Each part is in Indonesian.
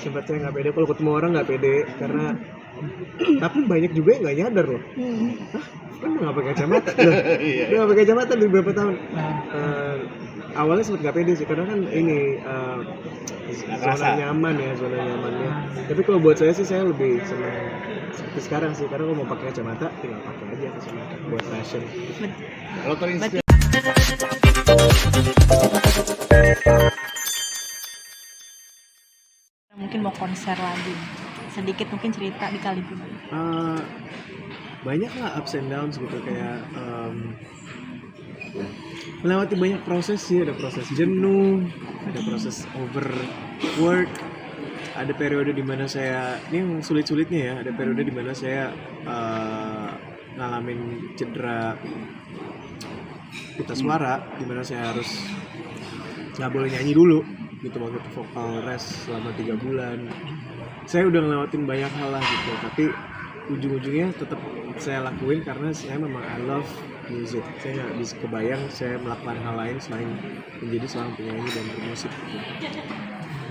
sempat saya nggak pede kalau ketemu orang, nggak pede karena tapi banyak juga yang nggak nyadar loh. Kan nggak pakai kacamata, udah nggak pakai kacamata di beberapa tahun. Awalnya sempat nggak pede sih karena kan ini zona nyamannya. Tapi kalau buat saya sih, saya lebih senang seperti sekarang sih, karena kalau mau pakai kacamata tinggal pakai aja kacamata buat fashion. Kalau terinspirasi mungkin mau konser lagi, sedikit mungkin cerita di Kalibu. Banyak lah ups and downs gitu, kayak melewati banyak proses sih. Ada proses jenuh, ada proses overwork, ada periode dimana saya, ini yang sulit-sulitnya ya, ada periode dimana saya ngalamin cedera pita suara, dimana saya harus nggak boleh nyanyi dulu gitu, waktu itu vokal rest selama 3 bulan. Saya udah ngelewatin banyak hal lah gitu, tapi ujung-ujungnya tetap saya lakuin karena saya memang I love music. Saya nggak bisa kebayang saya melakukan hal lain selain menjadi seorang penyanyi dan bermusik gitu.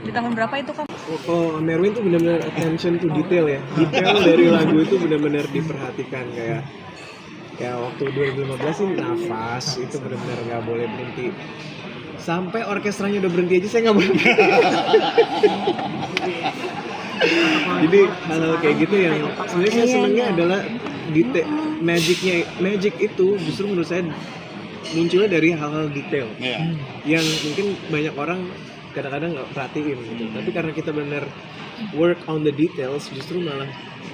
Di tahun berapa itu kan? Oh, Merwin tuh benar-benar attention to detail ya. Detail dari lagu itu benar-benar diperhatikan, kayak waktu 2015 sih nafas itu benar-benar nggak boleh berhenti. Sampai orkestranya udah berhenti aja saya nggak boleh. Jadi hal-hal kayak gitu yang sebenarnya saya senengnya adalah detail, magic itu justru menurut saya munculnya dari hal-hal detail yang mungkin banyak orang kadang-kadang nggak perhatiin gitu. Tapi karena kita benar work on the details, justru malah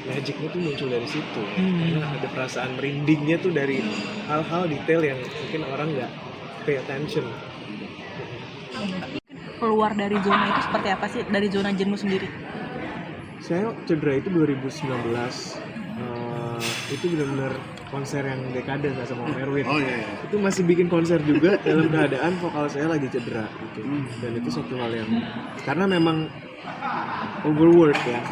magicnya tuh muncul dari situ. Karena ada perasaan merindingnya tuh dari hal-hal detail yang mungkin orang nggak pay attention. Keluar dari zona itu seperti apa sih, dari zona jenuh sendiri? Saya cedera itu 2019, itu benar-benar konser yang dekade nggak sama Merwin. Itu masih bikin konser juga dalam keadaan vokal saya lagi cedera gitu. Dan itu suatu hal yang karena memang overwork ya,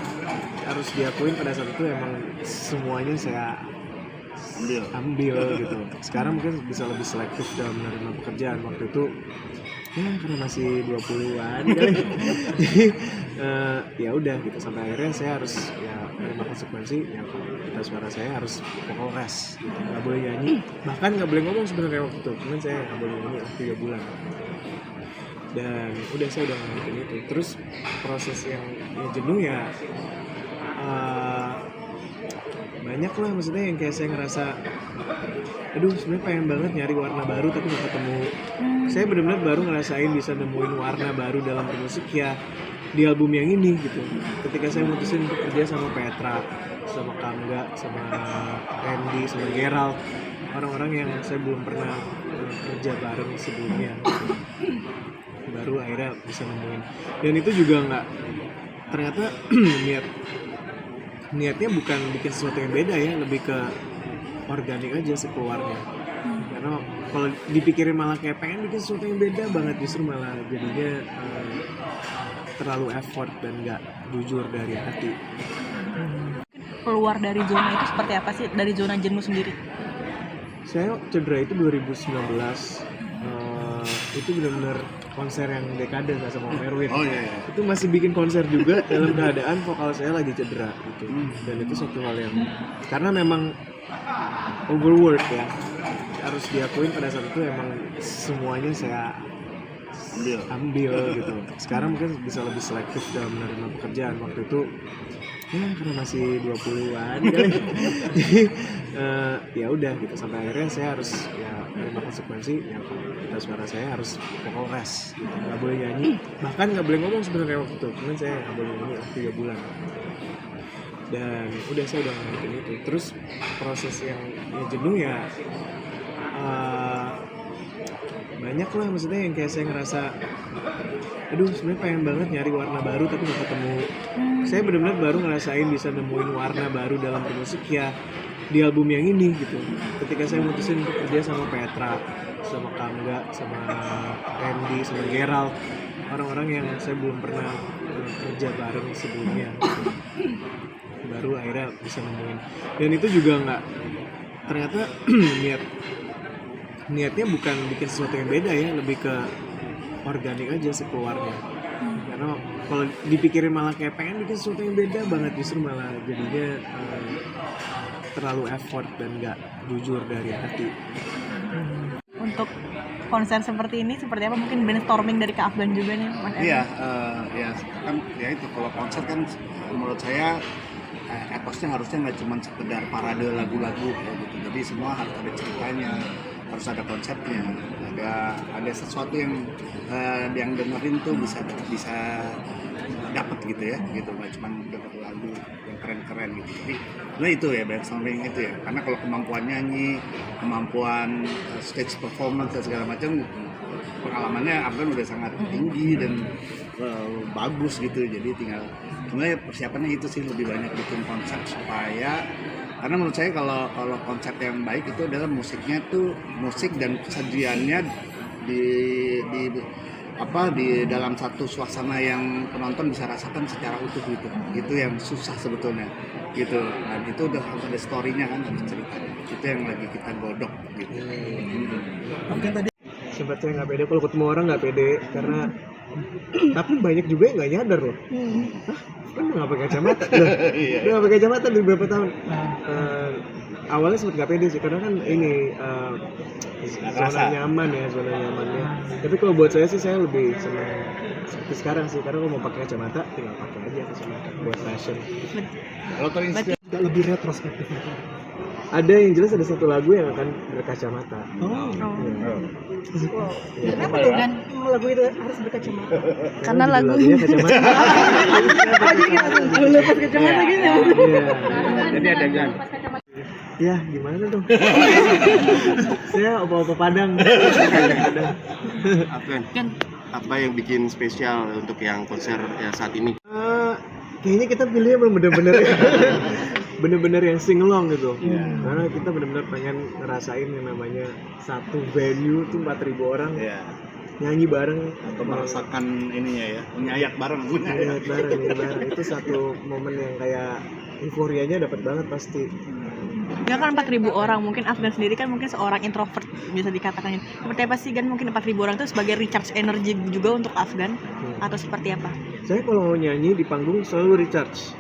harus diakuin pada saat itu emang semuanya saya ambil gitu. Sekarang mungkin bisa lebih selektif dalam menerima pekerjaan. Waktu itu ya karena masih 20-an kan. Jadi ya udah gitu, sampai akhirnya saya harus ya menerima konsekuensi ya, pita suara saya harus vokal rest gitu. Nggak boleh nyanyi, bahkan nggak boleh ngomong sebenarnya waktu itu. Cuman saya nggak boleh nyanyi 3 bulan. Dan udah saya udah ngelakuin itu. Terus proses yang jenuh ya banyak lah, maksudnya yang kayak saya ngerasa aduh sebenarnya pengen banget nyari warna baru tapi nggak ketemu. Saya benar-benar baru ngerasain bisa nemuin warna baru dalam bermusik ya di album yang ini gitu. Ketika saya mutusin untuk kerja sama Petra, sama Kangga, sama Randy, sama Gerald, orang-orang yang saya belum pernah kerja bareng sebelumnya, baru akhirnya bisa nemuin. Dan itu juga nggak, ternyata niatnya bukan bikin sesuatu yang beda ya, lebih ke organik aja sekeluarnya. Karena kalau dipikirin malah kayak pengen bikin sesuatu yang beda banget, justru malah jadinya terlalu effort dan nggak jujur dari hati. Keluar dari zona itu seperti apa sih, dari zona jenuh sendiri? Saya cedera itu 2019, itu benar-benar konser yang dekade nggak sama Merwin. Itu masih bikin konser juga dalam keadaan vokal saya lagi cedera gitu. Dan itu suatu hal yang karena memang overwork ya, harus diakuin pada saat itu emang semuanya saya ambil gitu. Sekarang mungkin bisa lebih selektif dalam menerima pekerjaan. Waktu itu ya karena masih 20-an kan. Jadi ya udah gitu, sampai akhirnya saya harus ya menerima konsekuensi ya, pita suara saya harus vokal rest gitu. Nggak boleh nyanyi, bahkan nggak boleh ngomong sebenarnya waktu itu. Cuman saya nggak boleh nyanyi 3 bulan. Dan udah saya udah ngelakuin itu. Terus proses yang jenuh ya banyak lah, maksudnya yang kayak saya ngerasa aduh sebenarnya pengen banget nyari warna baru tapi nggak ketemu. Saya benar-benar baru ngerasain bisa nemuin warna baru dalam bermusik ya di album yang ini gitu. Ketika saya mutusin untuk kerja sama Petra, sama Kangga, sama Randy, sama Gerald, orang-orang yang saya belum pernah kerja bareng sebelumnya gitu. Baru akhirnya bisa nemuin. Dan itu juga nggak, ternyata niatnya bukan bikin sesuatu yang beda ya, lebih ke organik aja sekeluarnya. karena kalau dipikirin malah kayak pengen bikin sesuatu yang beda banget, justru malah jadinya terlalu effort dan nggak jujur dari hati. Untuk konser seperti ini seperti apa, mungkin brainstorming dari Kak Afgan juga nih Mas Evan? Iya, ya kan ya itu kalau konser kan menurut saya eposnya harusnya nggak cuma sekedar parade lagu-lagu ya gitu. Jadi semua harus ada ceritanya, harus ada konsepnya, ada sesuatu yang dengerin tuh bisa dapat gitu ya, gitu nggak cuma denger lagu yang keren-keren gitu. Jadi nah itu ya brainstorming itu ya, karena kalau kemampuan nyanyi, kemampuan stage performance dan segala macam, pengalamannya Afgan udah sangat tinggi dan bagus gitu. Jadi tinggal sebenarnya persiapannya itu sih, lebih banyak bikin konsep supaya, karena menurut saya kalau konsep yang baik itu adalah musiknya tuh, musik dan sajiannya di dalam satu suasana yang penonton bisa rasakan secara utuh gitu. Itu yang susah sebetulnya gitu. Nah itu udah harus ada story-nya kan, harus ceritanya. Itu yang lagi kita godok gitu. Mungkin tadi sempat saya nggak pede, kalau ketemu orang nggak pede karena tapi banyak juga yang nggak nyadar loh. Kan nggak pakai kacamata, udah nggak pakai kacamata dari berapa tahun. Awalnya sempat nggak pede sih, karena kan ini zona nyamannya. Tapi kalau buat saya sih, saya lebih senang seperti sekarang sih, karena kalau mau pakai kacamata tinggal pakai aja kacamata buat fashion. Kalau terinspirasi Lebih retrospektif. Ada yang jelas, ada satu lagu yang akan berkacamata. Kenapa tuh kan lagu itu harus berkacamata? Karena lagunya kacamata. Lu lepas kacamata gitu. Iya. jadi ada gan. Ya gimana dong? Saya opa-opa Padang. Afgan, apa yang bikin spesial untuk yang konser yang saat ini? Kayaknya kita pilihnya bener-bener yang sing along gitu. Karena kita bener-bener pengen ngerasain yang namanya satu venue tuh 4.000 orang nyanyi bareng Atau merasakan ininya ya, menyayak bareng. Itu satu momen yang kayak euforianya dapat banget pasti. Ya kan 4.000 orang, mungkin Afgan sendiri kan mungkin seorang introvert bisa dikatakan. Seperti apa sih Gan, mungkin 4.000 orang itu sebagai recharge energi juga untuk Afgan atau seperti apa? Saya kalau mau nyanyi di panggung selalu recharge.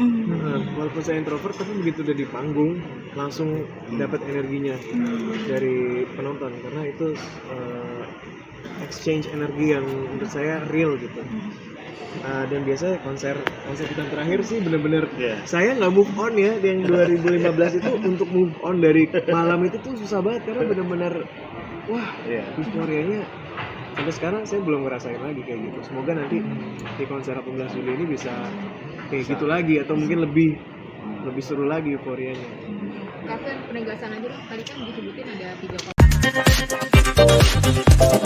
Walaupun saya introvert, tapi begitu udah di panggung langsung dapat energinya dari penonton, karena itu exchange energi yang menurut saya real gitu. Dan biasanya konser kita terakhir sih bener-bener saya nggak move on ya, yang 2015 itu untuk move on dari malam itu tuh susah banget, karena bener-bener wah euforianya sampai sekarang saya belum ngerasain lagi kayak gitu. Semoga nanti di konser 18 Juli ini bisa kayak gitu lagi, atau mungkin lebih seru lagi euforianya. Kapten penegasan aja, tadi kan disebutin ada 3